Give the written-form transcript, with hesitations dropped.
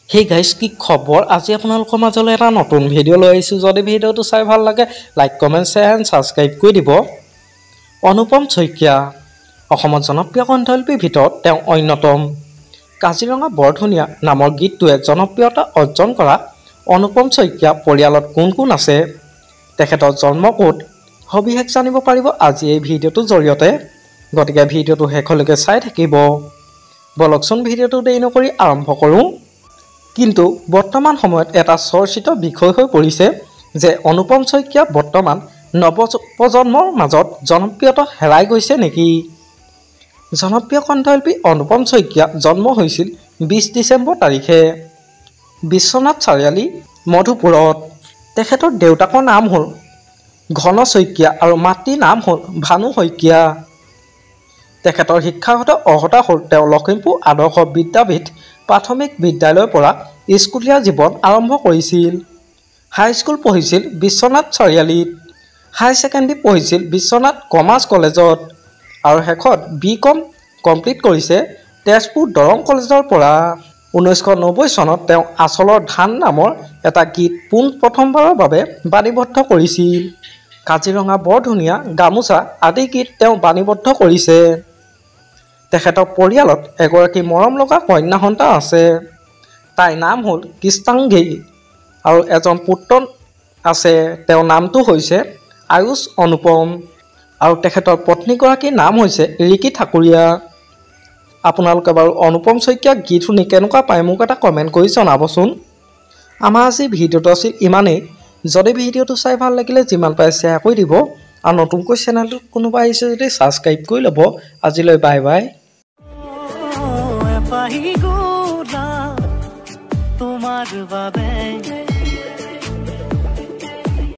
Hey guys, কি খবৰ আজি আপোনালোকৰ মাজলৈ এটা নতুন ভিডিও লৈ আহিছো যদি ভিডিওটো চাই ভাল লাগে like comment share and subscribe কৰি দিব অনুপম শইকীয়া অসমৰ জনপ্ৰিয় কণ্ঠশিল্পীৰ ভিতৰত তেওঁ অন্যতম কাজিৰঙা বৰধুনীয়া নামৰ গীতটোৱে জনপ্ৰিয়তা অৰ্জন কৰা অনুপম শইকীয়া পৰিয়ালত কোন কোন আছে তেখেতৰ জন্ম ক'ত সবিশেষ জানিব পাৰিব আজি এই ভিডিওটোৰ জৰিয়তে গতিকে ভিডিওটো শেষলৈকে চাই থাকিব বলকচোন ভিডিওটো দেৰি নকৰি আৰম্ভ কৰোঁ কিন্তু বৰ্তমান সময়ত এটা চৰ্চিত বিষয় হৈ পৰিছে যে অনুপম শইকীয়া বৰ্তমান নৱপ্ৰজন্মৰ মাজত জনপ্ৰিয়তা হেৰাই গৈছে নেকি জনপ্ৰিয় কণ্ঠশিল্পী অনুপম শইকীয়া জন্ম হৈছিল 20 ডিসেম্বৰ তাৰিখে বিশ্বনাথ চাৰিআলি মধুপুৰত তেখেতৰ দেউতাকৰ নাম হ'ল ঘন শইকীয়া আৰু মাতৃৰ নাম হ'ল ভানু শইকীয়া তেখেতৰ শিক্ষাগত অৰ্হতা হ'ল তেওঁ লখিমপুৰ আদৰ্শ বিদ্যাপীঠ প্ৰাথমিক বিদ্যালয়ৰ পৰা স্কুলীয়া জীৱন আৰম্ভ কৰিছিল হাই স্কুল পঢ়িছিল বিশ্বনাথ চাৰিআলিত হাই সেকেন্ডাৰী পঢ়িছিল বিশ্বনাথ কমাৰ্চ কলেজত আৰু শেষত বিকম কমপ্লিট কৰিছে তেজপুৰ দৰং কলেজৰ পৰা 1990 চনত তেওঁ আচলৰ ধান নামৰ এটা গীত পোন প্ৰথমবাৰৰ বাবে বাণীবদ্ধ কৰিছিল কাজিৰঙা বৰধুনীয়া গামোচা আদি গীত তেওঁ বাণীবদ্ধ কৰিছে তেখেতৰ পৰিয়ালত এগৰাকী মৰম লগা কন্যা সন্তান আছে তাইৰ নাম হ'ল কৃষ্ণাংগী আৰু এজন পুত্ৰ আছে তেওঁৰ নামটো হৈছে আয়ুষ অনুপম আৰু তেখেতৰ পত্নীগৰাকীৰ নাম হৈছে ৰিকি ঠাকুৰীয়া আপোনালোকে বাৰু অনুপম শইকীয়া গীত শুনি কেনেকুৱা পায় মোক এটা কমেণ্ট কৰি জনাবচোন আমাৰ আজি ভিডিওটো আছিল ইমানেই যদি ভিডিওটো চাই ভাল লাগিলে যিমান পাৰে শ্বেয়াৰ কৰি দিব আৰু নতুনকৈ চেনেলটোত কোনোবা আহিছে যদি সাবস্ক্ৰাইব কৰি ল'ব আজিলৈ বাই বাই তোমাৰ বাবে